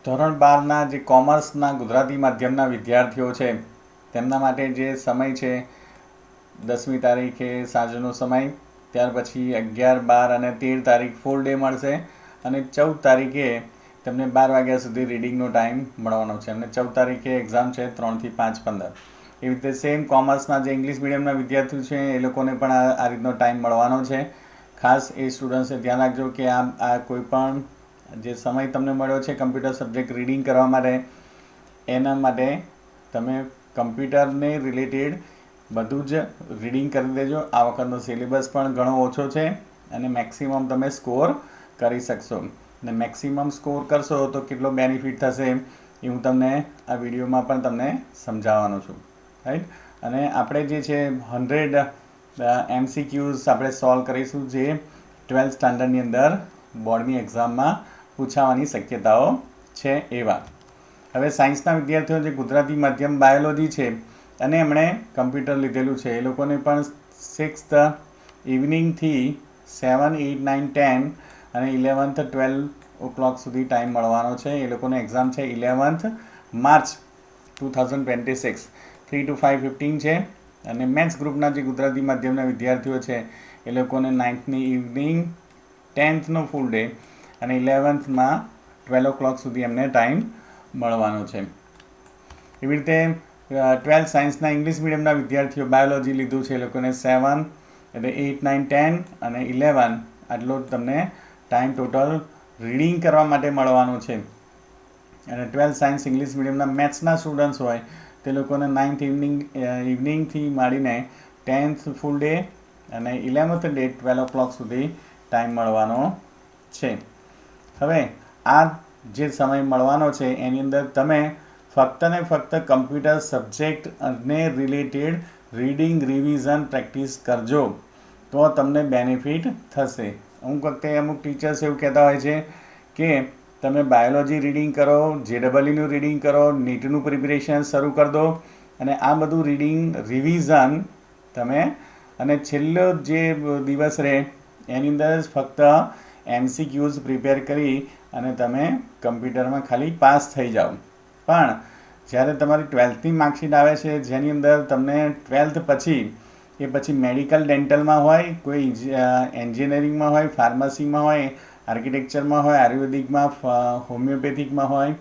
ધોરણ 12ના જે કોમર્સના ગુજરાતી માધ્યમના વિદ્યાર્થીઓ છે તેમના માટે જે સમય છે 10મી તારીખે સાંજનો સમય, ત્યાર પછી 11, 12 અને 13 તારીખ ફૂલ ડે મળશે અને 14 તારીખે તમને 12 વાગ્યા સુધી રીડિંગનો ટાઈમ મળવાનો છે અને 14 તારીખે એક્ઝામ છે 3 થી 5:15. એવી રીતે સેમ કોમર્સના જે ઇંગ્લિશ મીડિયમના વિદ્યાર્થીઓ છે એ લોકોને પણ આ રીતનો ટાઈમ મળવાનો છે. ખાસ એ સ્ટુડન્ટ્સે ધ્યાન રાખજો કે આ કોઈ પણ જે સમય તમને મળ્યો છે કમ્પ્યુટર સબ્જેક્ટ રીડિંગ કરવા માટે, એના માટે તમે કમ્પ્યુટરને રિલેટેડ બધું જ રીડિંગ કરી દેજો. આ વખતનો સિલેબસ પણ ઘણો ઓછો છે અને મેક્સિમમ તમે સ્કોર કરી શકશો. અને મેક્સિમમ સ્કોર કરશો તો કેટલો બેનિફિટ થશે એ હું તમને આ વિડીયોમાં પણ તમને સમજાવવાનો છું, રાઈટ. અને આપણે જે છે 100 MCQs આપણે સોલ્વ કરીશું જે 12th સ્ટાન્ડર્ડની અંદર બોર્ડની એક્ઝામમાં પૂછાવાની શક્યતાઓ છે એવા. હવે સાયન્સના વિદ્યાર્થીઓ જે ગુજરાતી માધ્યમ બાયોલોજી છે અને એમણે કમ્પ્યુટર લીધેલું છે એ લોકોને પણ 6th ઇવનિંગથી 7, 8, 9, 10 અને 11th 12 o'clock સુધી ટાઈમ મળવાનો છે. એ લોકોને એક્ઝામ છે 11th માર્ચ 2026, 3 to 5:15 છે. અને મેથ્સ ગ્રુપના જે ગુજરાતી માધ્યમના વિદ્યાર્થીઓ છે એ લોકોને 9thની ઇવનિંગ, 10thનો ફૂલ ડે અને 11thમાં 12 o'clock સુધી એમને ટાઈમ મળવાનો છે. એવી રીતે 12th સાયન્સના ઇંગ્લિશ મીડિયમના વિદ્યાર્થીઓ બાયોલોજી લીધું છે એ લોકોને 7, એટલે 8, 9, 10 અને 11 આટલો તમને ટાઈમ ટોટલ રીડિંગ કરવા માટે મળવાનો છે. અને 12th સાયન્સ ઇંગ્લિશ મીડિયમના મેથ્સના સ્ટુડન્ટ્સ હોય તે લોકોને 9th ઇવનિંગથી માંડીને 10th ફૂલ ડે અને 11th ડે 12 o'clock સુધી ટાઈમ મળવાનો છે. હવે આ જે સમય મળવાનો છે એની અંદર તમે ફક્ત ને ફક્ત કમ્પ્યુટર સબ્જેક્ટ અને રિલેટેડ રીડિંગ રિવિઝન પ્રેક્ટિસ કરજો તો તમને બેનિફિટ થશે. અમુક વખતે અમુક ટીચર્સ એવું કહેતા હોય છે કે તમે બાયોલોજી રીડિંગ કરો, JEEનું રીડિંગ કરો, નીટનું પ્રિપરેશન શરૂ કરી દો અને આ બધું રીડિંગ રિવિઝન તમે અને છેલ્લો જે દિવસ રહે એની અંદર જ ફક્ત MCQs પ્રિપેર કરી અને તમે કમ્પ્યુટરમાં ખાલી પાસ થઈ જાઓ. પણ જ્યારે તમારી 12thની માર્કશીટ આવે છે જેની અંદર તમને 12th પછી એ પછી મેડિકલ ડેન્ટલમાં હોય, કોઈ એન્જિનિયરિંગમાં હોય, ફાર્મસીમાં હોય, આર્કિટેક્ચરમાં હોય, આયુર્વેદિકમાં, હોમિયોપેથિકમાં હોય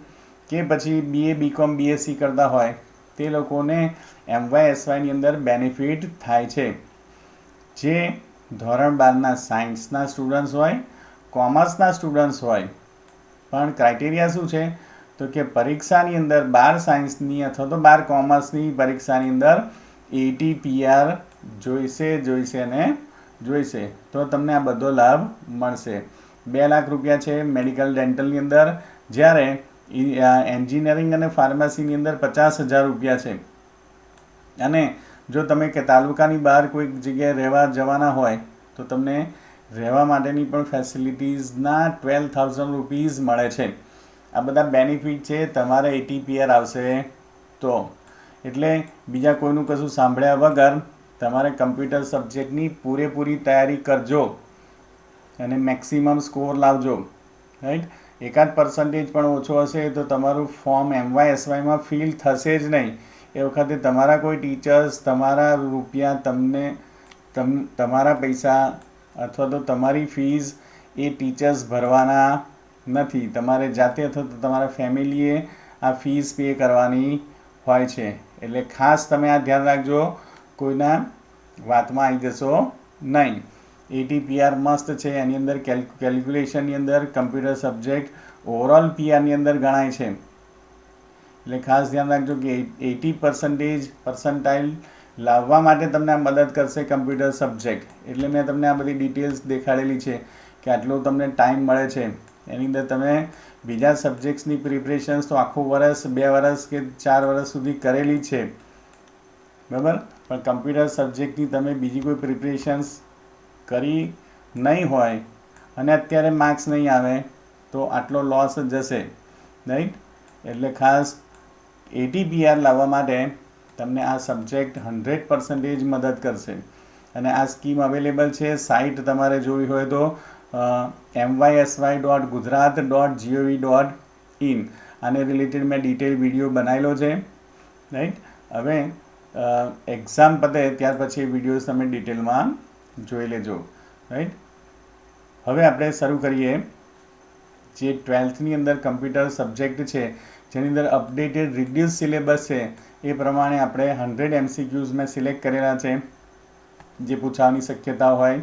કે પછી BA, BCom, BSc કરતા હોય તે લોકોને MYSYની અંદર બેનિફિટ થાય છે. જે ધોરણ 12ના સાયન્સના સ્ટુડન્ટ્સ હોય, કોમર્સના સ્ટુડન્ટ્સ હોય, પણ ક્રાઇટેરિયા શું છે તો કે પરીક્ષાની અંદર 12 સાયન્સની અથવા તો 12 કોમર્સની પરીક્ષાની અંદર 80 PR જોઈશે તો તમને આ બધો લાભ મળશે. 2 લાખ રૂપિયા છે મેડિકલ ડેન્ટલની અંદર, જ્યારે એન્જિનિયરિંગ અને ફાર્મસીની અંદર 50,000 રૂપિયા છે. અને જો તમે કે તાલુકાની બહાર કોઈક જગ્યાએ રહેવા જવાના હોય તો તમને રહેવા માટેની પણ ફેસિલિટીઝના 12,000 રૂપીઝ મળે છે. આ બધા બેનિફિટ છે તમારે 80 PR આવશે તો. એટલે બીજા કોઈનું કશું સાંભળ્યા વગર તમારે કમ્પ્યુટર સબ્જેક્ટની પૂરેપૂરી તૈયારી કરજો અને મેક્સિમમ સ્કોર લાવજો, રાઈટ. 1% પણ ઓછો હશે તો તમારું ફોર્મ MYSYમાં ફિલ થશે જ નહીં. એ વખતે તમારા કોઈ ટીચર્સ તમારા રૂપિયા તમારા પૈસા અથવા તો તમારી ફીઝ એ ટીચર્સ ભરવાના નથી. તમારે જાતે અથવા તો તમારા ફેમિલીએ આ ફીઝ પે કરવાની હોય છે. એટલે ખાસ તમે આ ધ્યાન રાખજો, કોઈના વાતમાં આવી જશો નહીં. 80 PR મસ્ત છે. એની અંદર કેલ્ક્યુલેશનની અંદર કમ્પ્યુટર સબ્જેક્ટ ઓવરઓલ PRની અંદર ગણાય છે. એટલે ખાસ ધ્યાન રાખજો કે 80% પર્સન્ટાઇલ લાવવા માટે તમને આ મદદ કરશે કમ્પ્યુટર સબ્જેક્ટ. એટલે મેં તમને આ બધી ડિટેલ્સ દેખાડેલી છે કે આટલો તમને ટાઈમ મળે છે. એની અંદર તમે બીજા સબ્જેક્ટ્સની પ્રિપરેશન્સ તો આખું વર્ષ, 2 વર્ષ કે 4 વર્ષ સુધી કરેલી છે, બરાબર. પણ કમ્પ્યુટર સબ્જેક્ટની તમે બીજી કોઈ પ્રિપરેશન્સ કરી નહીં હોય અને અત્યારે માર્ક્સ નહીં આવે તો આટલો લોસ જશે, રાઈટ. એટલે ખાસ 80 PR લાવવા માટે તમને આ સબ્જેક્ટ 100% મદદ કરશે. અને આ સ્કીમ અવેલેબલ છે. સાઇટ તમારે જોવી હોય તો mysy.gujarat.gov.in આને રિલેટેડ મેં ડિટેલ વિડીયો બનાવેલો છે, રાઈટ. હવે એક્ઝામ પતે ત્યાર પછી એ વિડીયોઝ તમે ડિટેલમાં જોઈ લેજો, રાઈટ. હવે આપણે શરૂ કરીએ. જે 12થની અંદર કમ્પ્યુટર સબ્જેક્ટ છે જેની અંદર અપડેટેડ રિડ્યુસ સિલેબસ છે એ પ્રમાણે આપણે 100 MCQs મેં સિલેક્ટ કરેલા છે જે પૂછવાની શક્યતા હોય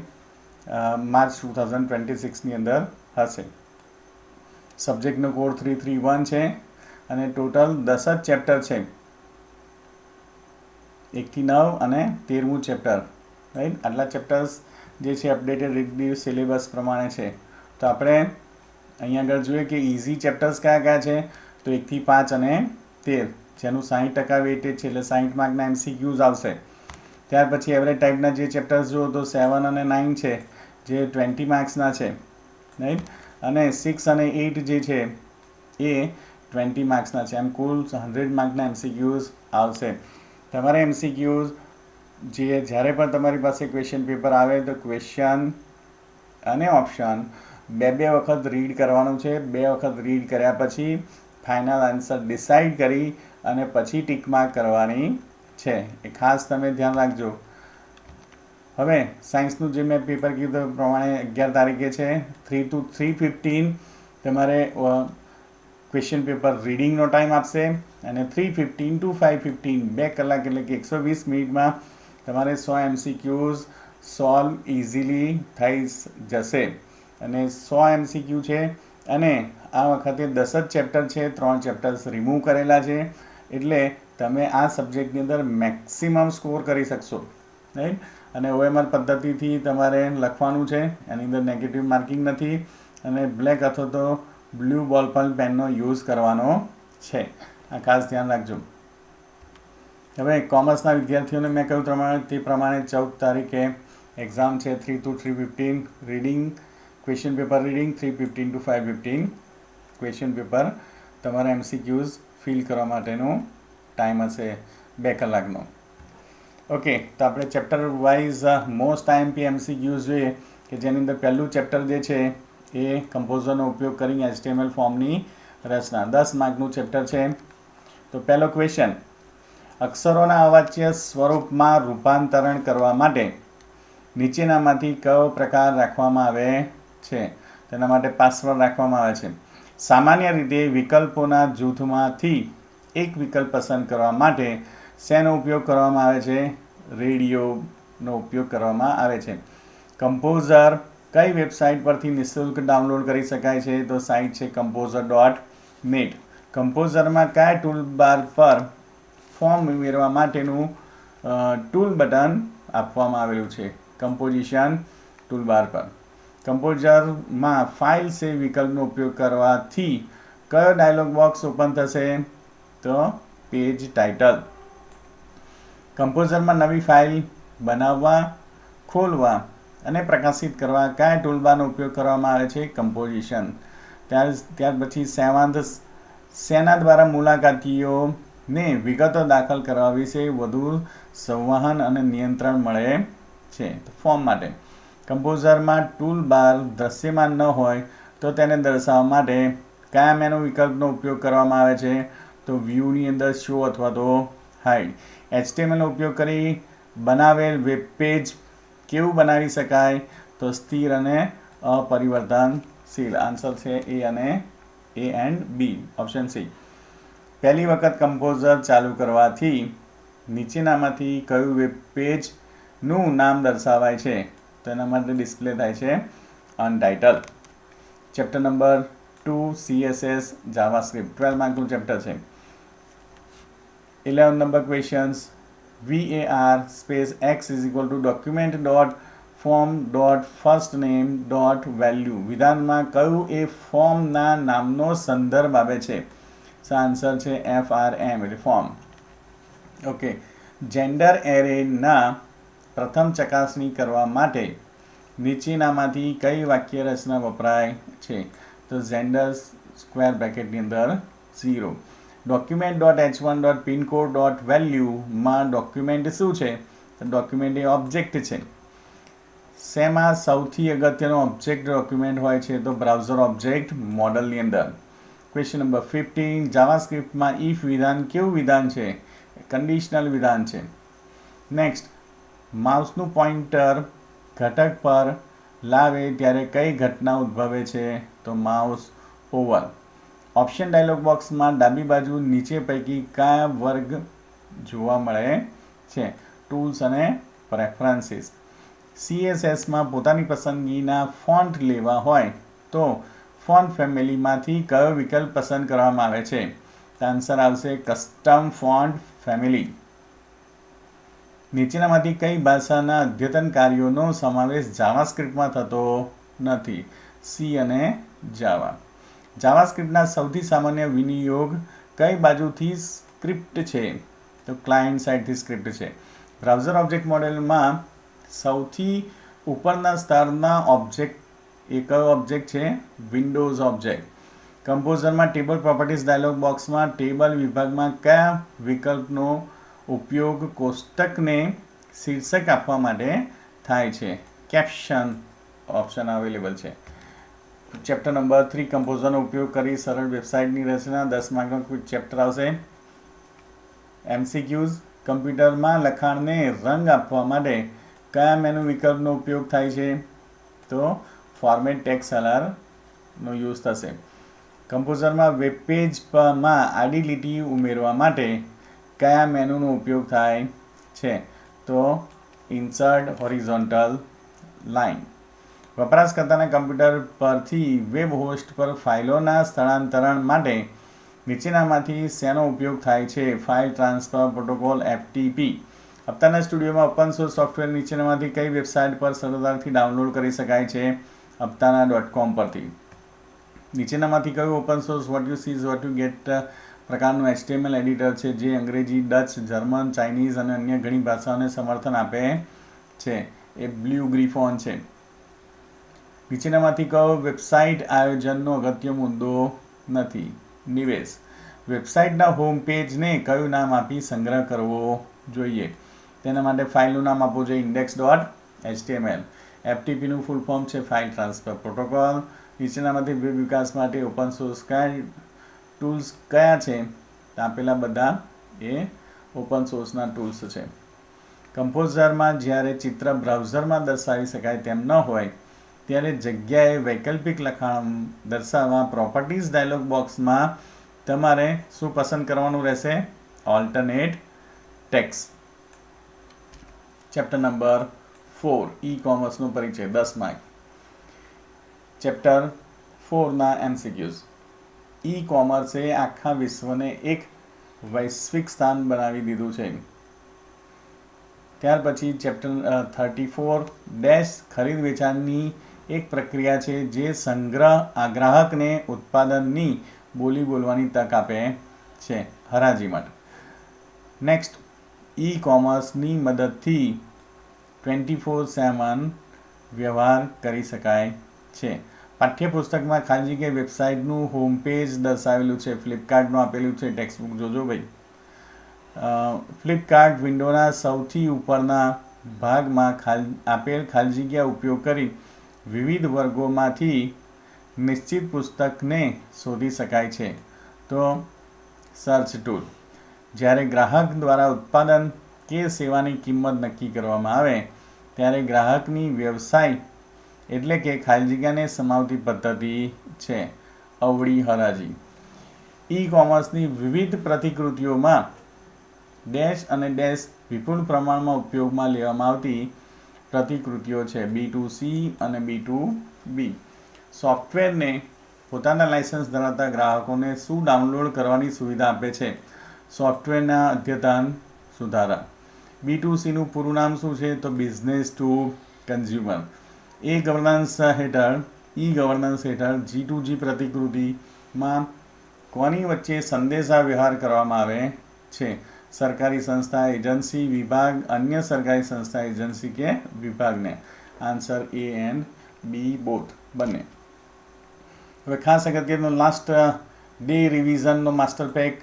માર્ચ 2026ની અંદર હશે. સબ્જેક્ટનો કોડ 331 છે અને ટોટલ 10 જ ચેપ્ટર છે, 1 થી 9 અને 13મું ચેપ્ટર, રાઈટ. આટલા ચેપ્ટર્સ જે છે અપડેટેડ રિડ્યુસ સિલેબસ પ્રમાણે છે. તો આપણે અહીંયા આગળ જોઈએ કે ઇઝી ચેપ્ટર્સ કયા કયા છે, તો 1 થી 5 અને 13 જેનું 60% વેટેજ છે એટલે 60 માર્કના MCQs આવશે. ત્યાર પછી એવરેજ ટાઈપના જે ચેપ્ટર્સ જુઓ તો 7 અને 9 છે જે 20 માર્ક્સના છે, રાઈટ. અને 6 અને 8 જે છે એ 20 માર્ક્સના છે. એમ કુલ 100 માર્કના MCQs આવશે. તમારે MCQs જે જ્યારે પણ તમારી પાસે ક્વેશ્ચન પેપર આવે તો ક્વેશ્ચન અને ઓપ્શન બે વખત રીડ કરવાનું છે. 2 વખત રીડ કર્યા પછી ફાઇનલ આન્સર ડિસાઈડ કરી અને પછી ટીક માર્ક કરવાની છે, એ ખાસ તમે ધ્યાન રાખજો. હવે સાયન્સનું જે મેં પેપર કીધું એ પ્રમાણે 11 તારીખે છે 3 to 3:15 તમારે ક્વેશ્ચન પેપર રીડિંગનો ટાઈમ આપશે અને 3:15 to 5:15 2 કલાક એટલે કે 120 મિનિટમાં તમારે 100 MCQs સોલ્વ ઇઝીલી થઈ જશે. અને 100 MCQ છે અને આ વખતે 10 જ ચેપ્ટર છે, 3 ચેપ્ટર્સ રિમૂવ કરેલા છે એટલે તમે આ સબ્જેક્ટની અંદર મેક્સિમમ સ્કોર કરી શકશો, રાઈટ. અને OMR પદ્ધતિથી તમારે લખવાનું છે, એની અંદર નેગેટિવ માર્કિંગ નથી અને બ્લેક અથવા તો બ્લુ બોલપેન પેનનો યુઝ કરવાનો છે, આ ખાસ ધ્યાન રાખજો. હવે કોમર્સના વિદ્યાર્થીઓને મેં કહ્યું તે પ્રમાણે 14 તારીખે એક્ઝામ છે 3 to 3:15 reading question paper reading, 3:15 to 5:15 question paper તમારા MCQs ફિલ કરવા માટેનો ટાઈમ હશે 2 કલાકનો. ઓકે, તો આપણે chapter wise most IMP MCQs જોઈએ કે જેની અંદર પહેલું ચેપ્ટર જે છે એ કમ્પોઝરનો ઉપયોગ કરીને HTML ફોર્મની રચના, 10 માર્કનું ચેપ્ટર છે. તો પહેલો ક્વેશ્ચન, અક્ષરોના અવાચ્ય સ્વરૂપમાં રૂપાંતરણ કરવા માટે નીચેનામાંથી કયો પ્રકાર રાખવામાં આવે છે? તેના માટે પાસવર્ડ રાખવામાં આવે છે. સામાન્ય રીતે વિકલ્પોના જૂથમાંથી એક વિકલ્પ પસંદ કરવા માટે શેનો ઉપયોગ કરવામાં આવે છે? રેડિયોનો ઉપયોગ કરવામાં આવે છે. કમ્પોઝર કઈ વેબસાઇટ પરથી નિઃશુલ્ક ડાઉનલોડ કરી શકાય છે? તો સાઇટ છે composer.net. કમ્પોઝરમાં કયા ટૂલબાર પર ફોર્મ ઉમેરવા માટેનું ટૂલ બટન આપવામાં આવેલું છે? કમ્પોઝિશન ટૂલબાર પર. કમ્પોઝરમાં ફાઇલ સેવ વિકલ્પનો ઉપયોગ કરવાથી કયો ડાયલોગ બોક્સ ઓપન થશે? તો પેજ ટાઇટલ. કમ્પોઝરમાં નવી ફાઇલ બનાવવા, ખોલવા અને પ્રકાશિત કરવા કયા ટૂલબારનો ઉપયોગ કરવામાં આવે છે? કમ્પોઝિશન. ત્યાર પછી સેના દ્વારા મુલાકાતીઓને વિગતો દાખલ કરવા વિશે વધુ સંવહન અને નિયંત્રણ મળે છે. ફોર્મ માટે કમ્પોઝરમાં ટૂલબાર દૃશ્યમાન ન હોય તો તેને દર્શાવવા માટે કયા મેનુ વિકલ્પનો ઉપયોગ કરવામાં આવે છે? તો વ્યૂની અંદર શો અથવા તો હાઇડ. HTMLનો ઉપયોગ કરી બનાવેલ વેબ પેજ કેવું બનાવી શકાય? તો સ્થિર અને અપરિવર્તનશીલ. આન્સર છે A and B, option C. પહેલી વખત કમ્પોઝર ચાલુ કરવાથી નીચેનામાંથી કયું વેબ પેજનું નામ દર્શાવાય છે? તો એના માટે ડિસ્પ્લે થાય છે untitled. Chapter number 2 CSS JavaScript 12 માર્કનું ચેપ્ટર છે. 11 number questions, var space x is equal to document dot form dot first name dot value વિધાનમાં કયું એ ફોર્મના નામનો સંદર્ભ આપે છે? આન્સર છે FRM એટલે ફોર્મ. ઓકે, જેન્ડર એરેના પ્રથમ ચકાસણી કરવા માટે નીચેનામાંથી કઈ વાક્ય રચના વપરાય છે? તો જેન્ડર સ્ક્વેર બ્રેકેટની અંદર 0. Document dot h1 dot pincode dot વેલ્યુમાં ડોક્યુમેન્ટ શું છે? તો ડોક્યુમેન્ટ એ ઓબ્જેક્ટ છે. શેમાં સૌથી અગત્યનો ઓબ્જેક્ટ ડોક્યુમેન્ટ હોય છે? તો બ્રાઉઝર ઓબ્જેક્ટ મોડલની અંદર. ક્વેશ્ચન નંબર 15, જાવાસ્ક્રિપ્ટમાં ઇફ વિધાન કેવું વિધાન છે? કન્ડિશનલ વિધાન છે. નેક્સ્ટ, માઉસનું પોઇન્ટર ઘટક પર લાવે ત્યારે કઈ ઘટના ઉદ્ભવે છે? તો માઉસ ઓવર. ઓપ્શન ડાયલોગ બોક્સમાં ડાબી બાજુ નીચે પૈકી કયા વર્ગ જોવા મળે છે? ટૂલ્સ અને પ્રેફરન્સીસ. CSSમાં પોતાની પસંદગીના ફોન્ટ લેવા હોય તો ફોન્ટ ફેમિલીમાંથી કયો વિકલ્પ પસંદ કરવામાં આવે છે? તો આન્સર આવશે કસ્ટમ ફોન્ટ ફેમિલી. નીચેનામાંથી કઈ ભાષાના અદ્યતન કાર્યોનો સમાવેશ જાવાસ્ક્રિપ્ટમાં થતો નથી? સી અને જાવા. જાવાસ્ક્રિપ્ટના સૌથી સામાન્ય વિનિયોગ કઈ બાજુથી સ્ક્રિપ્ટ છે? તો ક્લાયન્ટ સાઇડથી સ્ક્રિપ્ટ છે. બ્રાઉઝર ઓબ્જેક્ટ મોડેલમાં સૌથી ઉપરના સ્તરના ઓબ્જેક્ટ એ કયો ઓબ્જેક્ટ છે? Windows object. કમ્પોઝરમાં ટેબલ પ્રોપર્ટીઝ ડાયલોગ બોક્સમાં ટેબલ વિભાગમાં કયા વિકલ્પનો ઉપયોગ કોષ્ટકને શીર્ષક આપવા માટે થાય છે? કેપ્શન ઓપ્શન અવેલેબલ છે. ચેપ્ટર નંબર 3, કમ્પોઝરનો ઉપયોગ કરી સરળ વેબસાઇટની રચના. 10 માર્કનો ચેપ્ટર આવશે. MCQs, કમ્પ્યુટરમાં લખાણને રંગ આપવા માટે કયા મેનુ વિકલ્પનો ઉપયોગ થાય છે? તો ફોર્મેટ ટેક્સ્ટ કલરનો યુઝ થશે. કમ્પોઝરમાં વેબ પેજમાં આડી લીટી ઉમેરવા માટે કયા મેનુનો ઉપયોગ થાય છે? તો ઇન્સર્ટ હોરિઝોન્ટલ લાઇન. વપરાશકર્તાના કમ્પ્યુટર પરથી વેબ હોસ્ટ પર ફાઇલોના સ્થળાંતરણ માટે નીચેનામાંથી શેનો ઉપયોગ થાય છે? File transfer protocol FTP. અપતાના સ્ટુડિયોમાં ઓપન સોર્સ સોફ્ટવેર નીચેનામાંથી કઈ વેબસાઇટ પર સરળતાથી ડાઉનલોડ કરી શકાય છે? aptana.com પરથી. નીચેનામાંથી કયું open source what you see what you get પ્રકારનું HTML એડિટર છે જે અંગ્રેજી, ડચ, જર્મન, ચાઇનીઝ અને અન્ય ઘણી ભાષાઓને સમર્થન આપે છે? એ બ્લુ ગ્રીફોન છે. નીચેનામાંથી કયો વેબસાઇટ આયોજનનો અગત્ય મુદ્દો નથી? નિવેશ. વેબસાઇટના હોમ પેજને કયું નામ આપી સંગ્રહ કરવો જોઈએ? તેના માટે ફાઇલનું નામ આપવું જોઈએ index.html. FTPનું ફૂલ ફોર્મ છે ફાઇલ ટ્રાન્સફર પ્રોટોકોલ. નીચેનામાંથી વેબ વિકાસ માટે ઓપન સોર્સ ટૂલ્સ કયા છે? આપેલા બધા એ ઓપન સોર્સના ટૂલ્સ છે. કમ્પોઝરમાં જ્યારે ચિત્ર બ્રાઉઝરમાં દર્શાવી શકાય તેમ ન હોય ત્યારે જગ્યાએ વૈકલ્પિક લખાણ દર્શાવવા પ્રોપર્ટીઝ ડાયલોગ બોક્સમાં તમારે શું પસંદ કરવાનું રહેશે? Alternate text. ચેપ્ટર નંબર 4, ઈ-કોમર્સનો પરિચય. 10 માર્ક. ચેપ્ટર 4ના MCQs. ઈ-કોમર્સે આખા વિશ્વને એક વૈશ્વિક સ્થાન બનાવી દીધું છે. ત્યાર પછી ચેપ્ટર 34 ખરીદ વેચાણની એક પ્રક્રિયા છે જે ગ્રાહકને ઉત્પાદનની બોલી બોલવાની તક આપે છે. હરાજી માટે. નેક્સ્ટ, ઈ-કોમર્સની મદદથી 24/7 વ્યવહાર કરી શકાય છે. પાઠ્યપુસ્તકમાં ખાલી જગ્યાએ વેબસાઇટનું હોમ પેજ દર્શાવેલું છે. ફ્લિપકાર્ટનું આપેલું છે. ટેક્સ્ટબુક જોજો ભાઈ. ફ્લિપકાર્ટ વિન્ડોના સૌથી ઉપરના ભાગમાં આપેલ ખાલી જગ્યા ઉપયોગ કરી વિવિધ વર્ગોમાંથી નિશ્ચિત પુસ્તકને શોધી શકાય છે. તો સર્ચ ટૂલ. જ્યારે ગ્રાહક દ્વારા ઉત્પાદન કે સેવાની કિંમત નક્કી કરવામાં આવે ત્યારે ગ્રાહકની વ્યવસાય એટલે કે ખાલી જગ્યાને સમાવતી પદ્ધતિ છે અવળી હરાજી. ઈ-કોમર્સની વિવિધ પ્રતિકૃતિઓમાં ડેશ અને ડેશ વિપુલ પ્રમાણમાં ઉપયોગમાં લેવામાં આવતી પ્રતિકૃતિઓ છે. B2C અને B2B. સોફ્ટવેરને પોતાના લાયસન્સ ધરાવતા ગ્રાહકોને શું ડાઉનલોડ કરવાની સુવિધા આપે છે? સોફ્ટવેરના અદ્યતન સુધારા. B2Cનું પૂરું નામ શું છે? તો બિઝનેસ ટુ કન્ઝ્યુમર. ઈ-ગવર્નન્સ હેઠળ G2G પ્રતિકૃતિમાં કોની વચ્ચે સંદેશા વ્યવહાર કરવામાં આવે છે? સરકારી સંસ્થા, એજન્સી, વિભાગ, અન્ય સરકારી સંસ્થા, એજન્સી કે વિભાગને. Answer A and B both બંને. હવે ખાસ અગત્યનો લાસ્ટ ડે રિવિઝનનો માસ્ટર પેક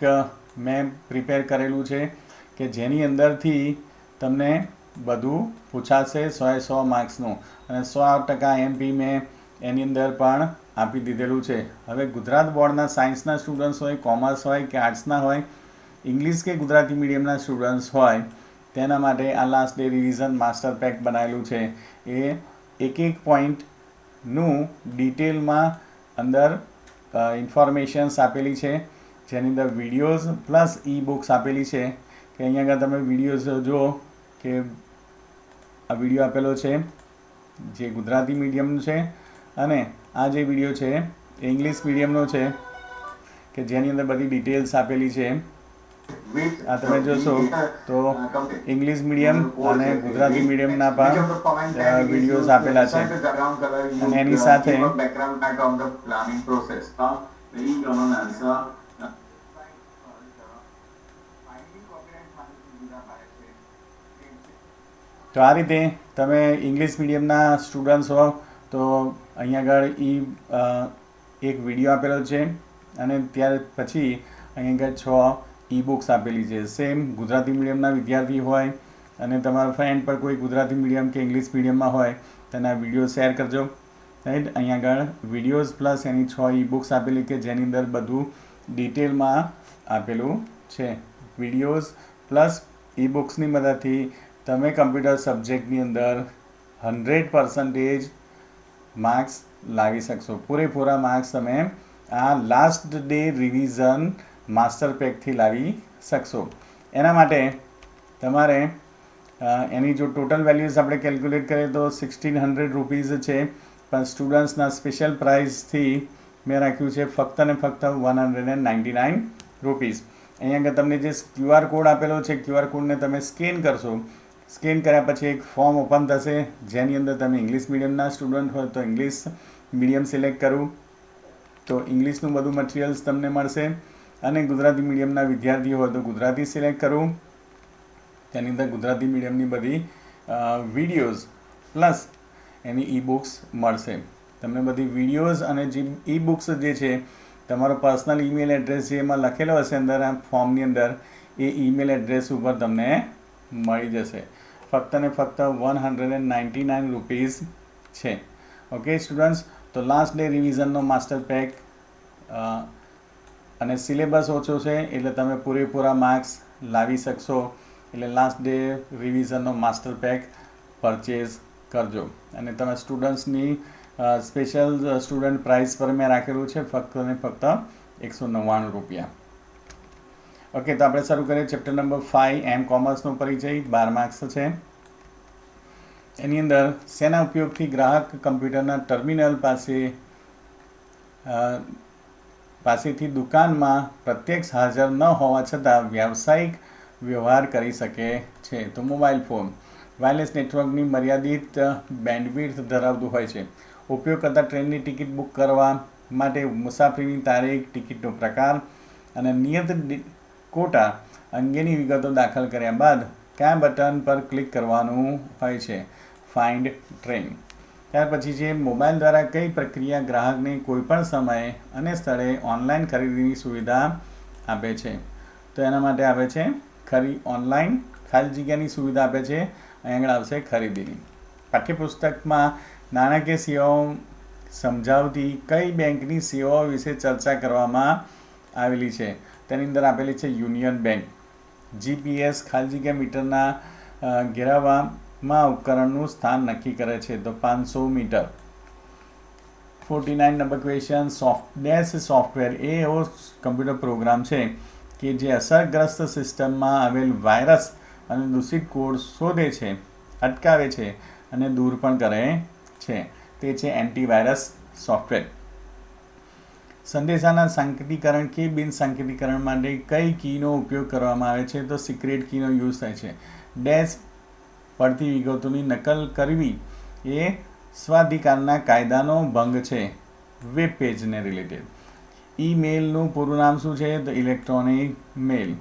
મેં પ્રિપેર કરેલું છે કે જેની અંદરથી તમને બધું પૂછાશે 100 માર્ક્સનું અને 100% MP મેં એની અંદર પણ આપી દીધેલું છે. હવે ગુજરાત બોર્ડના સાયન્સના સ્ટુડન્ટ્સ હોય, કોમર્સ હોય કે આર્ટ્સના હોય, ઇંગ્લિશ કે ગુજરાતી મીડિયમના સ્ટુડન્ટ્સ હોય, તેના માટે આ last day revision master pack બનાવેલું છે. એ એક પોઈન્ટનું ડિટેલમાં અંદર ઇન્ફોર્મેશન્સ આપેલી છે, જેની અંદર વિડીયોઝ પ્લસ ઈ બુક્સ આપેલી છે. કે અહીંયા આગળ તમે વિડીયોઝ જુઓ કે આ વિડીયો આપેલો છે જે ગુજરાતી મીડિયમનું છે, અને આ જે વિડીયો છે એ ઇંગ્લિશ મીડિયમનો છે, કે જેની અંદર બધી ડિટેલ્સ આપેલી છે. આ તમે જોશો તો ઇંગ્લિશ મીડિયમ અને ગુજરાતી મીડિયમના પણ વિડીયોઝ આપેલા છે, અને એની સાથે તો આ રીતે તમે ઇંગ્લિશ મીડિયમના સ્ટુડન્ટ્સ હો તો અહીંયા આગળ એક વિડીયો આપેલો છે, અને ત્યાર પછી અહીંયા આગળ 6 ઈ બુક્સ આપેલી છે. સેમ ગુજરાતી મીડિયમના વિદ્યાર્થી હોય અને તમારા ફ્રેન્ડ પર કોઈ ગુજરાતી મીડિયમ કે ઇંગ્લિશ મીડિયમમાં હોય તેના વિડીયો શેર કરજો. રાઈટ, અહીંયા આગળ વિડીયોઝ પ્લસ એની 6 ઈ બુક્સ આપેલી કે જેની અંદર બધું ડિટેલમાં આપેલું છે. વિડીયોઝ પ્લસ ઈ બુક્સની મદદથી તમે કમ્પ્યુટર સબ્જેક્ટની અંદર 100% માર્ક્સ લાવી શકશો. પૂરેપૂરા માર્ક્સ તમે આ લાસ્ટ ડે રિવિઝન માસ્ટર પેકથી લાવી શકશો. એના માટે તમારે એની જો ટોટલ વેલ્યુઝ આપણે કેલ્ક્યુલેટ કરીએ તો 1600 રૂપીઝ છે, પણ સ્ટુડન્ટ્સના સ્પેશિયલ પ્રાઇઝથી મેં રાખ્યું છે ફક્ત ને ફક્ત 199 રૂપીઝ. અહીંયા આગળ તમને જે QR કોડ આપેલો છે, QR કોડને તમે સ્કેન કરશો. સ્કેન કર્યા પછી એક ફોર્મ ઓપન થશે, જેની અંદર તમે ઇંગ્લિશ મીડિયમના સ્ટુડન્ટ હોય તો ઇંગ્લિશ મીડિયમ સિલેક્ટ કરું તો ઇંગ્લિશનું બધું મટીરિયલ્સ તમને મળશે, અને ગુજરાતી મીડિયમના વિદ્યાર્થીઓ હોય તો ગુજરાતી સિલેક્ટ કરું, તેની અંદર ગુજરાતી મીડિયમની બધી વિડીયોઝ પ્લસ એની ઈ બુક્સ મળશે. તમને બધી વિડીયોઝ અને જે ઈ બુક્સ જે છે તમારો પર્સનલ ઈમેલ એડ્રેસ જે એમાં લખેલો હશે અંદર આ ફોર્મની અંદર, એ ઈમેલ એડ્રેસ ઉપર તમને મળી જશે. ફક્ત ને ફક્ત 199 રૂપીઝ છે. ઓકે સ્ટુડન્ટ્સ, તો લાસ્ટ ડે રિવિઝનનો માસ્ટર પેક અને સિલેબસ ઓછો છે એટલે તમે પૂરેપૂરા માર્ક્સ લાવી શકશો. એટલે લાસ્ટ ડે રિવિઝનનો માસ્ટર પેક પરચેઝ કરજો. અને તમે સ્ટુડન્ટ્સની સ્પેશિયલ સ્ટુડન્ટ પ્રાઇસ પર મેં રાખેલું છે ફક્ત ને ફક્ત 199 રૂપિયા. ઓકે, તો આપણે શરૂ કરીએ ચેપ્ટર નંબર 5 એમ કોમર્સનો પરિચય. 12 માર્ક્સ છે. એની અંદર શેના ઉપયોગથી ગ્રાહક કમ્પ્યુટરના ટર્મિનલ પાસેથી દુકાનમાં પ્રત્યક્ષ હાજર ન હોવા છતાં વ્યાવસાયિક વ્યવહાર કરી શકે છે. તો મોબાઈલ ફોન વાયરલેસ નેટવર્કની મર્યાદિત બેન્ડવિડ્થ ધરાવતું હોય છે. ઉપયોગ કરતા ટ્રેનની ટિકિટ બુક કરવા માટે મુસાફરીની તારીખ, ટિકિટનો પ્રકાર અને નિયત કોટા અંગેની વિગતો દાખલ કર્યા બાદ કયા બટન પર ક્લિક કરવાનું હોય છે? Find train. ત્યાર પછી છે મોબાઈલ દ્વારા કઈ પ્રક્રિયા ગ્રાહકને કોઈપણ સમયે અને સ્થળે ઓનલાઈન ખરીદીની સુવિધા આપે છે? તો એના માટે આપે છે ઓનલાઈન ખાલી જગ્યાની સુવિધા આપે છે. અહીં આગળ આવશે ખરીદીની. પાઠ્યપુસ્તકમાં નાણાકીય સેવાઓ સમજાવતી કઈ બેંકની સેવાઓ વિશે ચર્ચા કરવામાં આવેલી છે? તેની અંદર આપેલી છે યુનિયન બેંક. GPS ખાલી જગ્યા મીટરના ઘેરાવામાં ઉપકરણનું સ્થાન નક્કી કરે છે, તો 500 મીટર. 49 number question. સોફ્ટવેર એ એવો કમ્પ્યુટર પ્રોગ્રામ છે કે જે અસરગ્રસ્ત સિસ્ટમમાં આવેલ વાયરસ અને દૂષિત કોડ શોધે છે, અટકાવે છે અને દૂર પણ કરે છે. તે છે એન્ટીવાયરસ સોફ્ટવેર. સંદેશાના સાંકેતિકરણ કે બિન સાંકેતિકરણ માટે કઈ કીનો ઉપયોગ કરવામાં આવે છે? તો સિક્રેટ કીનો યુઝ થાય છે. ડેશ પડતી વિગતોની નકલ કરવી એ સ્વાધિકારના કાયદાનો ભંગ છે. વેબ પેજને રિલેટેડ. ઈમેલનું પૂરું નામ શું છે? તો ઇલેક્ટ્રોનિક મેલ.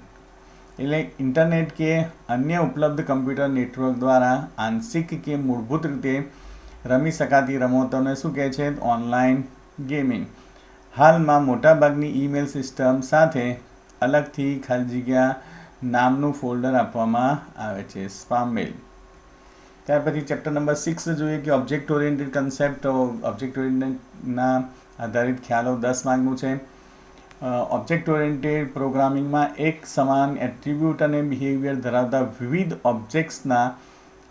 એટલે ઇન્ટરનેટ કે અન્ય ઉપલબ્ધ કમ્પ્યુટર નેટવર્ક દ્વારા આંશિક કે મૂળભૂત રીતે રમી શકાતી રમતોને શું કહે છે? Online gaming. હાલમાં મોટાભાગની ઈમેલ સિસ્ટમ સાથે અલગથી ખાલી જગ્યા નામનું ફોલ્ડર આપવામાં આવે છે, સ્પામ મેલ. ત્યાર પછી ચેપ્ટર નંબર 6 જોઈએ કે ઓબ્જેક્ટ ઓરિએન્ટેડ કન્સેપ્ટ. ઓબ્જેક્ટ ઓરિએન્ટેડના આધારિત ખ્યાલો 10 માર્કનું છે. ઓબ્જેક્ટ ઓરિએન્ટેડ પ્રોગ્રામિંગમાં એક સમાન એટ્રીબ્યુટ અને બિહેવિયર ધરાવતા વિવિધ ઓબ્જેક્ટ્સના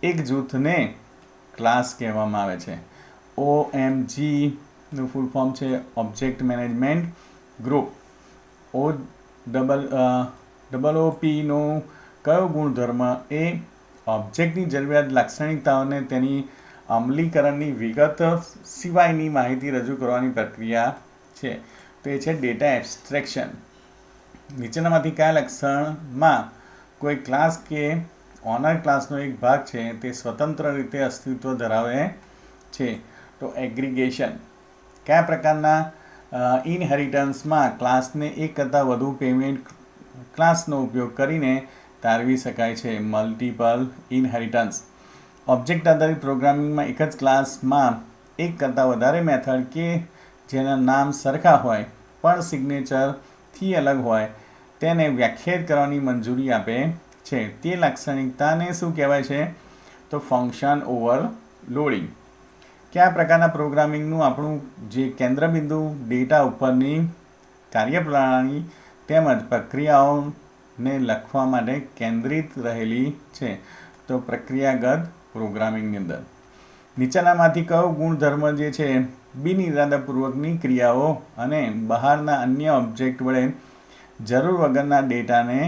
એક જૂથને ક્લાસ કહેવામાં આવે છે. OMG નું ફૂલ ફોર્મ છે ઓબ્જેક્ટ મેનેજમેન્ટ ગ્રુપ. OOP નો કયો ગુણધર્મ એ ઓબ્જેક્ટની જરૂરિયાત લાક્ષણિકતાઓને તેની અમલીકરણની વિગત સિવાયની માહિતી રજૂ કરવાની પ્રક્રિયા છે. તો એ છે ડેટા એબ્સ્ટ્રેક્શન. નીચેનામાંથી કયા લક્ષણમાં કોઈ ક્લાસ કે ઓનર ક્લાસનો એક ભાગ છે તે સ્વતંત્ર રીતે અસ્તિત્વ ધરાવે છે? તો એગ્રીગેશન. કયા પ્રકારના ઇનહેરિટન્સમાં ક્લાસને એક કરતાં વધુ પેમેન્ટ ક્લાસનો ઉપયોગ કરીને તારવી શકાય છે? Multiple inheritance. ઓબ્જેક્ટ આધારિત પ્રોગ્રામિંગમાં એક જ ક્લાસમાં એક કરતાં વધારે મેથડ કે જેના નામ સરખા હોય પણ સિગ્નેચરથી અલગ હોય તેને વ્યાખ્યાયિત કરવાની મંજૂરી આપે છે. તે લાક્ષણિકતાને શું કહેવાય છે? તો ફંક્શન ઓવરલોડિંગ. કયા પ્રકારના પ્રોગ્રામિંગનું આપણું જે કેન્દ્રબિંદુ ડેટા ઉપરની કાર્યપ્રણાલી તેમજ પ્રક્રિયાઓને લખવા માટે કેન્દ્રિત રહેલી છે? તો પ્રક્રિયાગત પ્રોગ્રામિંગની અંદર. નીચેનામાંથી કયો ગુણધર્મ જે છે બિનઇરાદાપૂર્વકની ક્રિયાઓ અને બહારના અન્ય ઓબ્જેક્ટ વડે જરૂર વગરના ડેટાને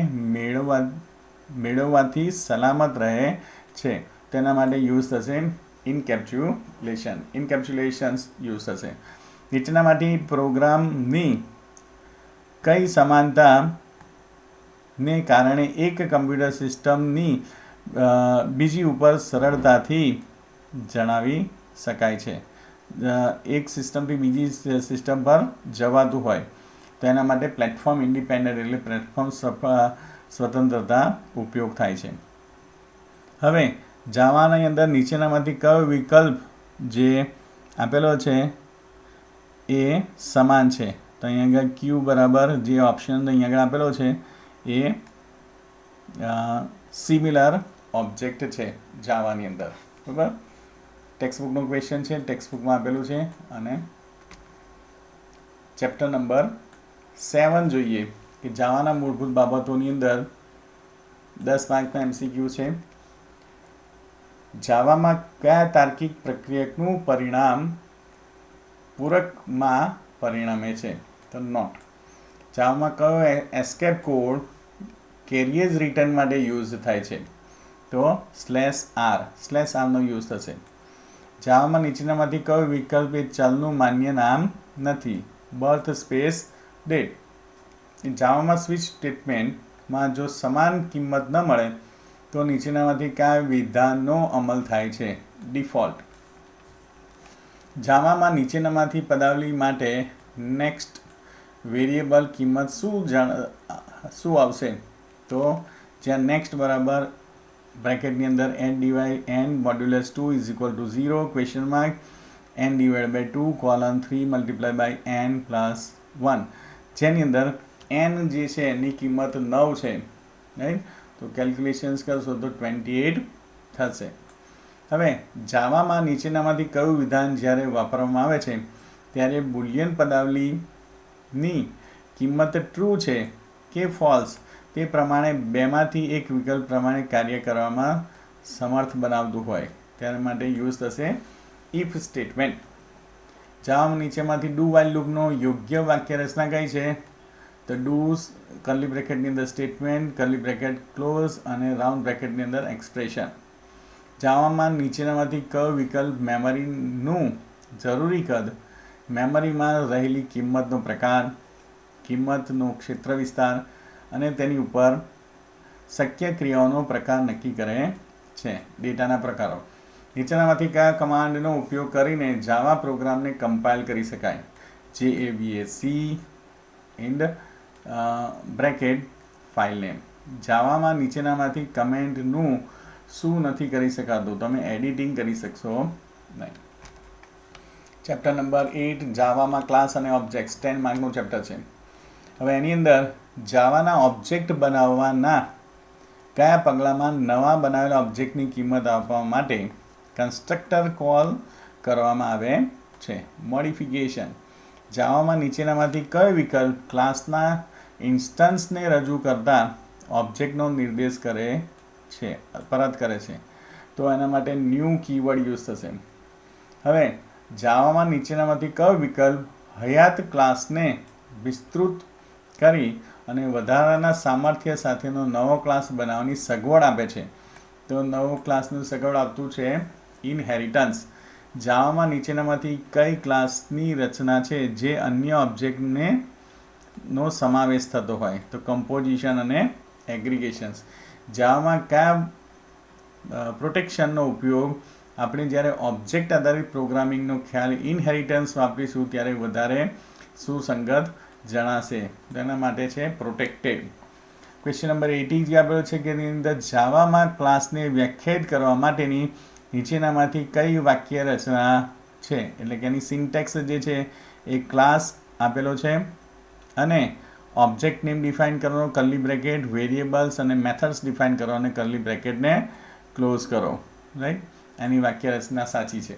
મેળવવાથી સલામત રહે છે? તેના માટે યુઝ થશે ઇન્કેપ્સ્યુલેશન્સ યુઝ થશે. નીચેનામાંથી પ્રોગ્રામની કઈ સમાનતાને કારણે એક કમ્પ્યુટર સિસ્ટમની બીજી ઉપર સરળતાથી જણાવી શકાય છે? એક સિસ્ટમથી બીજી સિસ્ટમ પર જવાતું હોય તો એના માટે પ્લેટફોર્મ ઇન્ડિપેન્ડન્ટ એટલે પ્લેટફોર્મ સ્વતંત્રતા ઉપયોગ થાય છે. હવે જાવાની અંદર નીચેનામાંથી કયો વિકલ્પ જે આપેલો છે એ સમાન છે? તો અહીંયા આગળ ક્યુ બરાબર જે ઓપ્શન અહીંયા આગળ આપેલો છે એ સિમિલર ઓબ્જેક્ટ છે જાવાની અંદર. બરાબર, ટેક્સ્ટબુકનો ક્વેશ્ચન છે, ટેક્સ્ટબુકમાં આપેલું છે. અને ચેપ્ટર નંબર 7 જોઈએ કે જાવાના મૂળભૂત બાબતોની અંદર 10 માર્કના MCQ છે. જાવામાં કયા તાર્કિક પ્રક્રિયકનું પરિણામ પૂરકમાં પરિણમે છે? તો નોટ. જાવામાં કયો એસ્કેપ કોડ કેરિયર્સ રિટર્ન માટે યુઝ થાય છે? તો /r નો યુઝ થશે. જાવામાં નીચેનામાંથી કયો વિકલ્પ એ ચલનું માન્ય નામ નથી? Birth space date. જાવામાં સ્વિચ સ્ટેટમેન્ટમાં જો સમાન કિંમત ન મળે તો નીચેનામાંથી કયા વિધાનનો અમલ થાય છે? ડિફોલ્ટ. જાવામાં નીચેનામાંથી પદાવલી માટે નેક્સ્ટ વેરિયેબલ કિંમત શું આવશે? તો જ્યાં નેક્સ્ટ બરાબર બ્રેકેટની અંદર n modulus 2 is equal to 0 question mark n divide by 2 colon 3 multiply by n plus 1, જેની અંદર n જે છે એની કિંમત 9 છે, રાઈટ? તો કેલ્ક્યુલેશન્સ કરશો તો 28 થશે. હવે જાવામાં નીચેનામાંથી કયું વિધાન જ્યારે વાપરવામાં આવે છે ત્યારે બુલિયન પદાવલીની કિંમત ટ્રુ છે કે ફોલ્સ તે પ્રમાણે બેમાંથી એક વિકલ્પ પ્રમાણે કાર્ય કરવામાં સમર્થ બનાવતું હોય ત્યારે માટે યુઝ થશે ઇફ સ્ટેટમેન્ટ. જાવામાં નીચેમાંથી ડુ વાઇલ લૂપનો યોગ્ય વાક્ય રચના કઈ છે? તો ડુ કર્લી બ્રેકેટની અંદર સ્ટેટમેન્ટ, કર્લી બ્રેકેટ ક્લોઝ અને રાઉન્ડ બ્રેકેટની અંદર એક્સપ્રેશન. જાવામાં નીચેનામાંથી કયો વિકલ્પ મેમરીનું જરૂરી કદ, મેમરીમાં રહેલી કિંમતનો પ્રકાર, કિંમતનો ક્ષેત્ર વિસ્તાર અને તેની ઉપર શક્ય ક્રિયાઓનો પ્રકાર નક્કી કરે છે? ડેટાના પ્રકારો. નીચેનામાંથી કયા કમાન્ડનો ઉપયોગ કરીને જાવા પ્રોગ્રામને કમ્પાઇલ કરી શકાય? JAVAC and bracket file name. જાવામાં નીચેનામાંથી કમેન્ટનું શું નથી કરી શકાતું? તમે એડિટિંગ કરી શકશો નહીં. ચેપ્ટર નંબર 8 જાવામાં ક્લાસ અને ઓબ્જેક્ટ્સ 10 માર્કનું ચેપ્ટર છે. હવે એની અંદર જાવાના ઓબ્જેક્ટ બનાવવાના કયા પગલામાં નવા બનાવેલા ઓબ્જેક્ટની કિંમત આપવા માટે કન્સ્ટ્રક્ટર કોલ કરવામાં આવે છે? મોડિફિકેશન. જાવામાં નીચેનામાંથી કયો વિકલ્પ ક્લાસના ઇન્સ્ટન્સને રજૂ કરતા ઓબ્જેક્ટનો નિર્દેશ કરે છે, પરત કરે છે? તો એના માટે ન્યૂ કીવર્ડ યુઝ થશે. હવે જાવામાં નીચેનામાંથી કયો વિકલ્પ હયાત ક્લાસને વિસ્તૃત કરી અને વધારાના સામર્થ્ય સાથેનો નવો ક્લાસ બનાવવાની સગવડ આપે છે? તો નવો ક્લાસનું સગવડ આપતું છે ઇનહેરિટન્સ. જાવામાં નીચેનામાંથી કઈ ક્લાસની રચના છે જે અન્ય ઓબ્જેક્ટને નો સમાવેશ થતો હોય? તો કમ્પોઝિશન અને એગ્રીગેશન્સ. જાવામાં કયા પ્રોટેક્શનનો ઉપયોગ આપણે જ્યારે ઓબ્જેક્ટ આધારિત પ્રોગ્રામિંગનો ખ્યાલ ઇનહેરિટન્સ વાપરીશું ત્યારે વધારે સુસંગત જણાશે? તેના માટે છે પ્રોટેક્ટેડ. ક્વેશ્ચન નંબર 80 જે આપેલો છે કે એની અંદર જાવામાં ક્લાસને વ્યાખ્યાયિત કરવા માટેની નીચેનામાંથી કઈ વાક્ય રચના છે? એટલે કે એની સિન્ટેક્સ જે છે એ ક્લાસ આપેલો છે અને ઓબ્જેક્ટ નેમ ડિફાઇન કરવાનો કર્લી બ્રેકેટ, વેરિયેબલ્સ અને મેથડ્સ ડિફાઇન કરો અને કર્લી બ્રેકેટને ક્લોઝ કરો. રાઈટ, એની વાક્ય રચના સાચી છે.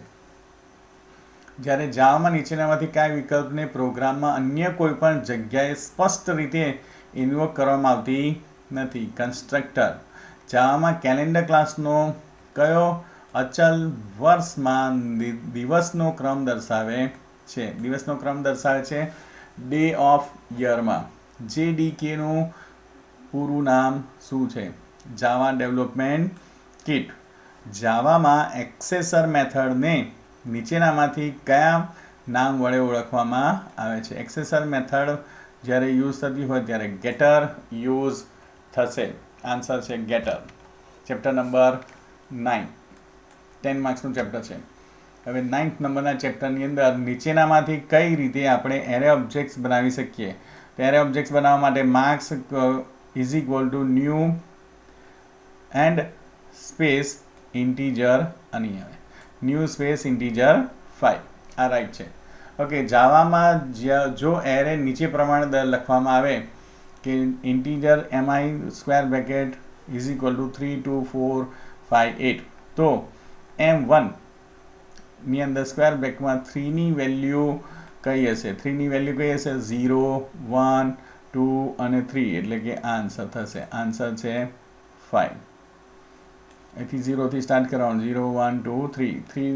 જ્યારે જાવામાં નીચેનામાંથી કયા વિકલ્પને પ્રોગ્રામમાં અન્ય કોઈ પણ જગ્યાએ સ્પષ્ટ રીતે ઇન્વોક કરવામાં આવતી નથી? કન્સ્ટ્રક્ટર. જાવામાં કેલેન્ડર ક્લાસનો કયો અચલ વર્ષમાં દિવસનો ક્રમ દર્શાવે છે? દિવસનો ક્રમ દર્શાવે છે ડે ઓફ યરમાં. JDKનું પૂરું નામ શું છે? Java development kit. જાવામાં એક્સેસર મેથડને નીચેનામાંથી કયા નામ વડે ઓળખવામાં આવે છે? એક્સેસર મેથડ જ્યારે યુઝ થતી હોય ત્યારે ગેટર યુઝ થશે. આન્સર છે ગેટર. ચેપ્ટર નંબર 9, 10 માર્ક્સનું ચેપ્ટર છે. હવે 9th નંબરના ચેપ્ટરની અંદર નીચેનામાંથી કઈ રીતે આપણે એરે ઓબ્જેક્ટ્સ બનાવી શકીએ? તો એરે ઓબ્જેક્ટ્સ બનાવવા માટે marks is equal to new and space integer અહીં આવે ન્યૂ સ્પેસ ઇન્ટીજર 5. આ રાઈટ છે. ઓકે, જાવામાં જો એરે નીચે પ્રમાણે લખવામાં આવે કે integer mi square bracket is equal two 3 2 4 5 8, તો m1 ની અંદર સ્ક્વેર બ્રેકેટમાં 3ની વેલ્યુ કઈ હશે? 3ની વેલ્યુ કઈ હશે? 0 1 2 અને 3, એટલે કે આન્સર થશે. આન્સર છે 5. અહીંથી 0થી સ્ટાર્ટ કરવાનું. 0 1 2 3.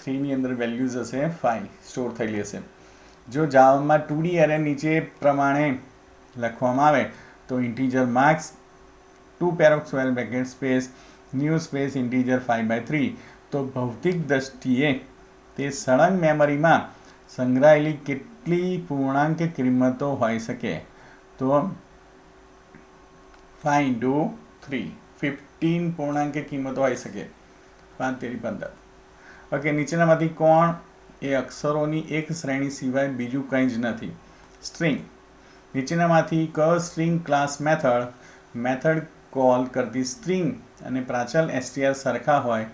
3ની અંદર વેલ્યુઝ હશે 5 સ્ટોર થયેલી હશે. જો જાવામાં 2D એરે નીચે પ્રમાણે લખવામાં આવે તો integer marks 2 pair of square bracket space new space integer 5/3, તો ભૌતિક દ્રષ્ટિએ તે સળંગ મેમરીમાં સંગ્રહાયેલી કેટલી પૂર્ણાંક કિંમતો હોઈ શકે? તો 5 × 3 15 પૂર્ણાંક કિંમતો હોઈ શકે. 5 તેરી 15. ઓકે, નીચેનામાંથી કોણ એ અક્ષરોની એક શ્રેણી સિવાય બીજું કંઈ જ નથી? સ્ટ્રિંગ. નીચેનામાંથી કયો સ્ટ્રિંગ ક્લાસ મેથડ કોલ કરતી સ્ટ્રિંગ અને પ્રાચલ str સરખા હોય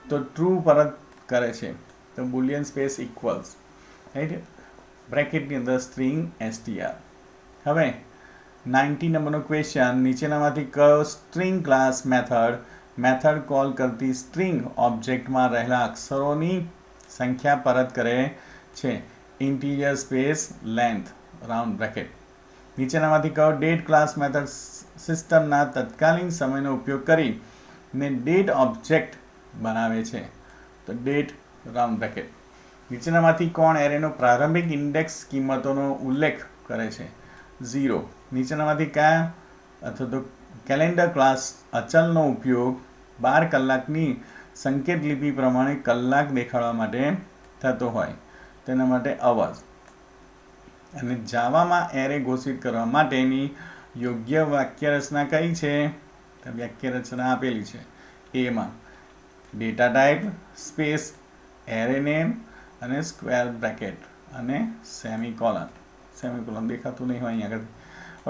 તો ટ્રુ પરત કરે છે? તો બુલિયન સ્પેસ ઇક્વલ્સ. રાઈટ, બ્રેકેટની અંદર સ્ટ્રિંગ str. હવે 90 નંબરનો ક્વેશ્ચન, નીચેનામાંથી કયો સ્ટ્રિંગ ક્લાસ મેથડ કોલ કરતી સ્ટ્રિંગ ઓબ્જેક્ટમાં રહેલા અક્ષરોની સંખ્યા પરત કરે છે? Integer space length round bracket. નીચેનામાંથી કયો ડેટ ક્લાસ મેથડ સિસ્ટમના તત્કાલીન સમયનો ઉપયોગ કરીને ડેટ ઓબ્જેક્ટ બનાવે છે? તો ડેટ રાઉન્ડ બ્રેકેટ. નીચેનામાંથી કોણ એરેનો પ્રારંભિક ઇન્ડેક્સ કિંમતોનો ઉલ્લેખ કરે છે? 0. નીચેનામાંથી કયા અથવા તો કેલેન્ડર ક્લાસ અચલનો ઉપયોગ 12 કલાકની સંકેત લિપિ પ્રમાણે કલાક દેખાડવા માટે થતો હોય? તેના માટે અવાજ. અને જાવામાં એરે ઘોષિત કરવા માટેની યોગ્ય વાક્ય રચના કઈ છે? તો વાક્ય રચના આપેલી છે એમાં data type space array name અને સ્ક્વેર બ્રેકેટ અને સેમિકોલન. સેમિકોલન દેખાતું નહીં હોય અહીં આગળ.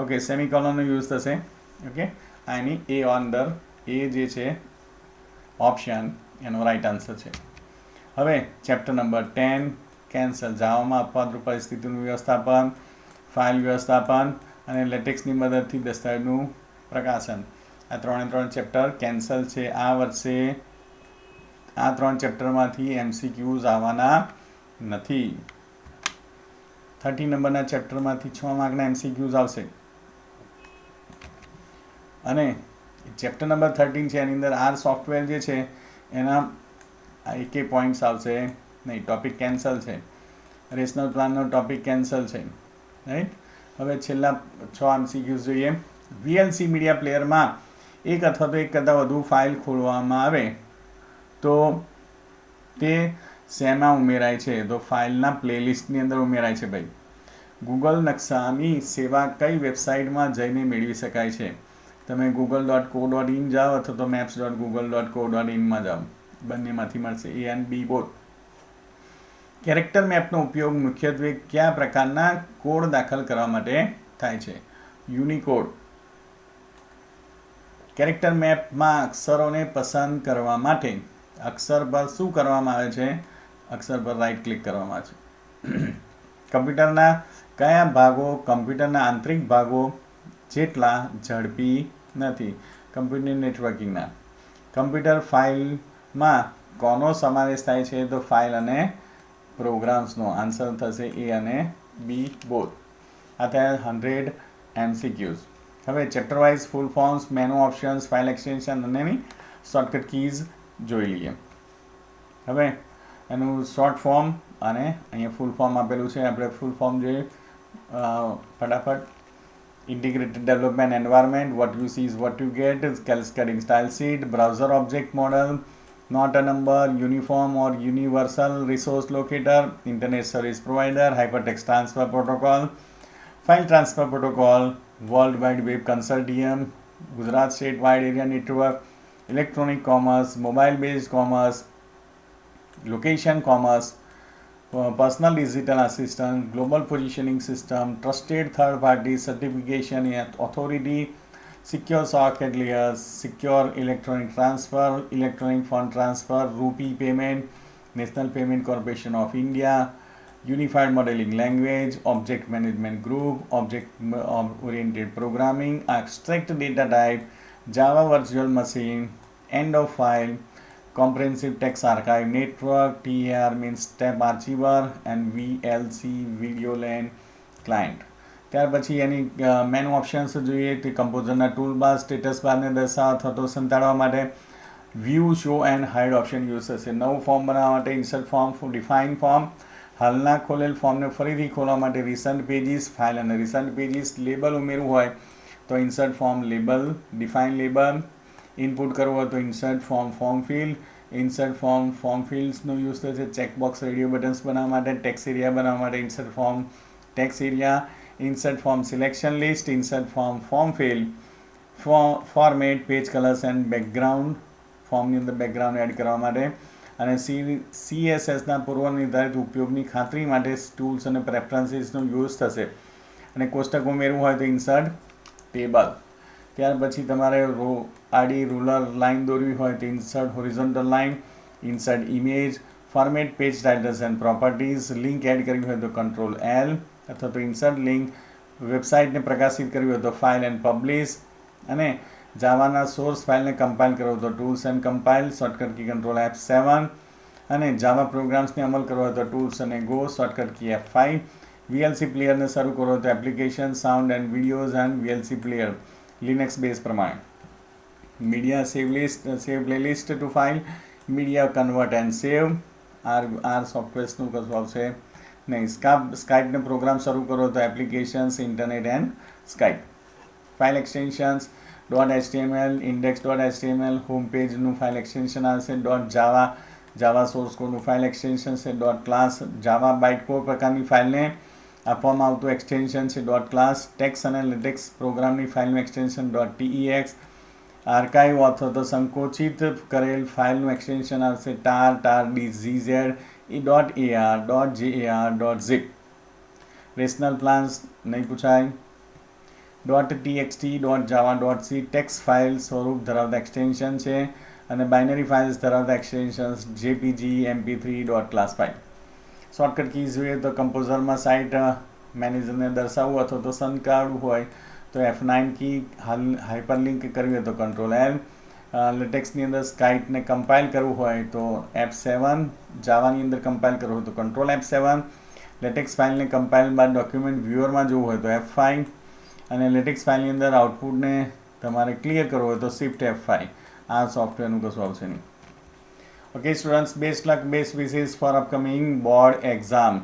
ઓકે, સેમિકોલનનો યુઝ થશે. ઓકે, આની એ અંદર એ જે છે ઓપ્શન એનો રાઈટ આન્સર છે. હવે ચેપ્ટર નંબર 10 કેન્સલ. જાવામાં અપવાદ પરિસ્થિતિનું વ્યવસ્થાપન, ફાઇલ વ્યવસ્થાપન અને લેટેક્સની મદદથી દસ્તાવેજનું પ્રકાશન. આ 3 ચેપ્ટર કેન્સલ છે. આ વર્ષે આ 3 ચેપ્ટરમાંથી MCQs આવવાના નથી. 30 નંબરના ચેપ્ટરમાંથી 6 માર્કના MCQs આવશે. અને ચેપ્ટર નંબર 13 છે એની અંદર આર સોફ્ટવેર જે છે એના એકે પોઈન્ટ્સ આવશે નહીં, ટોપિક કેન્સલ છે. રેશનલ પ્લાનનો ટોપિક કેન્સલ છે, રાઈટ. હવે છેલ્લા 6 MCQs જોઈએ. VLC મીડિયા પ્લેયરમાં એક અથવા તો એક કરતાં વધુ ફાઇલ ખોલવામાં આવે તો તે શેમાં ઉમેરાય છે? તો ફાઇલના પ્લેલિસ્ટની અંદર ઉમેરાય છે ભાઈ. ગૂગલ નકશાની સેવા કઈ વેબસાઇટમાં જઈને મેળવી શકાય છે? તમે google.co.in જાઓ અથવા તો maps.google.co.in જાઓ, બંનેમાંથી મળશે, A and B both. Character મેપનો ઉપયોગ મુખ્યત્વે કયા પ્રકારના કોડ દાખલ કરવા માટે થાય છે? યુનિકોડ. કેરેક્ટર મેપમાં અક્ષરોને પસંદ કરવા માટે અક્ષર પર શું કરવામાં આવે છે? અક્ષર પર રાઈટ ક્લિક કરવામાં આવે છે. કમ્પ્યુટરના કયા ભાગો કમ્પ્યુટરના આંતરિક ભાગો જેટલા ઝડપી નથી? કમ્પ્યુટર નેટવર્કિંગના. કમ્પ્યુટર ફાઇલમાં કોનો સમાવેશ થાય છે? તો ફાઇલ અને પ્રોગ્રામ્સનો. આન્સર થશે A અને B બોથ. આ થયા 100 MCQs. હવે chapter wise full forms, menu options, file extension અને એની શોર્ટકટ કીઝ જોઈ લઈએ. હવે એનું શોર્ટ ફોર્મ અને અહીંયા ફૂલ ફોર્મ આપેલું છે, આપણે ફૂલ ફોર્મ જોઈએ ફટાફટ. Integrated development environment, what you she is what you get, cascading style sheet, browser object model, not a number, uniform or universal resource locator, internet service provider, hypertext transfer protocol, file transfer protocol, world wide web consortium, Gujarat state wide area network, electronic commerce, mobile based commerce, location commerce, personal digital assistant, global positioning system, trusted third party certification authority, secure socket layers, secure electronic transfer, electronic fund transfer, rupee payment, National Payment Corporation of India, unified modeling language, object management group, object oriented programming, abstract data type, Java virtual machine, end of file, comprehensive text archive network, TAR means tab archiver, and VLC video LAN client. ત્યાર પછી એની menu options જોઈએ તે કમ્પોઝરના tool bar, status બારને દર્શાવવા અથવા તો સંતાડવા માટે view, show and hide option use થશે. નવું ફોર્મ બનાવવા માટે ઇન્સર્ટ ફોર્મ, ડિફાઇન ફોર્મ, હાલના ખોલેલ ફોર્મને ફરીથી ખોલવા માટે રિસન્ટ પેજીસ, ફાઇલ અને રિસન્ટ પેજીસ, લેબલ ઉમેરવું હોય તો insert form label, define label, input કરવું હોય તો insert form form field, insert form form ફિલ્ડ્સનો યુઝ થશે. ચેકબોક્સ, રેડિયો બટન્સ બનાવવા માટે, ટેક્સ એરિયા બનાવવા માટે insert form text area, insert form selection list, insert form form field, format, page colors and background, ફોર્મની અંદર બેકગ્રાઉન્ડ એડ કરવા માટે, અને CSSના પૂર્વ નિર્ધારિત ઉપયોગની ખાતરી માટે ટૂલ્સ અને પ્રેફરન્સીસનો યુઝ થશે. અને કોષ્ટક ઉમેરવું હોય તો ઇન્સર્ટ ટેબલ. ત્યાર પછી તમારે આડી રૂલર લાઇન દોરવી હોય તો insert horizontal line, insert image, format page titles and properties, link add કરવી હોય તો કંટ્રોલ L, અથવા તો ઇન્સર્ટ લિંક, વેબસાઇટને પ્રકાશિત કરવી હોય તો ફાઇલ એન્ડ પબ્લિશ, અને જાવાના સોર્સ ફાઇલને કમ્પાઇલ કરવો તો tools and compile, shortcut key control F7, અને જાવા પ્રોગ્રામ્સને અમલ કરવો હોય તો ટૂલ્સ અને go, shortcut key F5, VLC પ્લેયરને શરૂ કરવો હોય તો application, sound and videos and VLC player Linux base પ્રમાણે. Media save list, save playlist to file, media convert and save, આર સોફ્ટવેર્સનું કશું આવશે નહીં. સ્કાઇપનો પ્રોગ્રામ શરૂ કરો તો applications, internet and Skype. File extensions .html, index.html, home પેજનું ફાઇલ એક્સટેન્શન આવશે. .java, જાવા સોર્સ કોડનું ફાઇલ એક્સટેન્શન છે. .class, જાવા બાઇટકોડ પ્રકારની ફાઇલને આપવામાં આવતું એક્સટેન્શન છે. .class, ટેક્સ અને લેટેક્સ પ્રોગ્રામની ફાઇલનું એક્સટેન્શન. .tex, આર્કાઇવ અથવા તો સંકોચિત કરેલ ફાઇલનું એક્સટેન્શન આવશે. tar, dzz, .ar, .jar, .zip. Rational plans નહીં પૂછાય. .txt, .java.c ટેક્સ્ટ ફાઇલ સ્વરૂપ ધરાવતા એક્સટેન્શન છે, અને બાઇનરી ફાઇલ્સ ધરાવતા extensions jpg, mp3, .class file. Shortcut keys જોઈએ તો કમ્પોઝરમાં સાઇટ મેનેજરને દર્શાવવું અથવા તો સંકાળવું હોય તો F9 કી, હાઇપરલિંક કરવી હોય તો કંટ્રોલ L, લેટેક્સની અંદર સ્કાઇટને કમ્પાઇલ કરવું હોય તો F7, જાવાની અંદર કમ્પાઇલ કરવું હોય તો કંટ્રોલ F7, લેટેક્સ ફાઇલને કમ્પાઇલ બાદ ડોક્યુમેન્ટ વ્યુઅરમાં જોવું હોય તો F5 અને લેટેક્સ ફાઇલની અંદર આઉટપુટને તમારે ક્લિયર કરવું હોય તો Shift F5. આ સોફ્ટવેરનું કશું આવશે નહીં. Okay students, best luck, best wishes for upcoming board exam.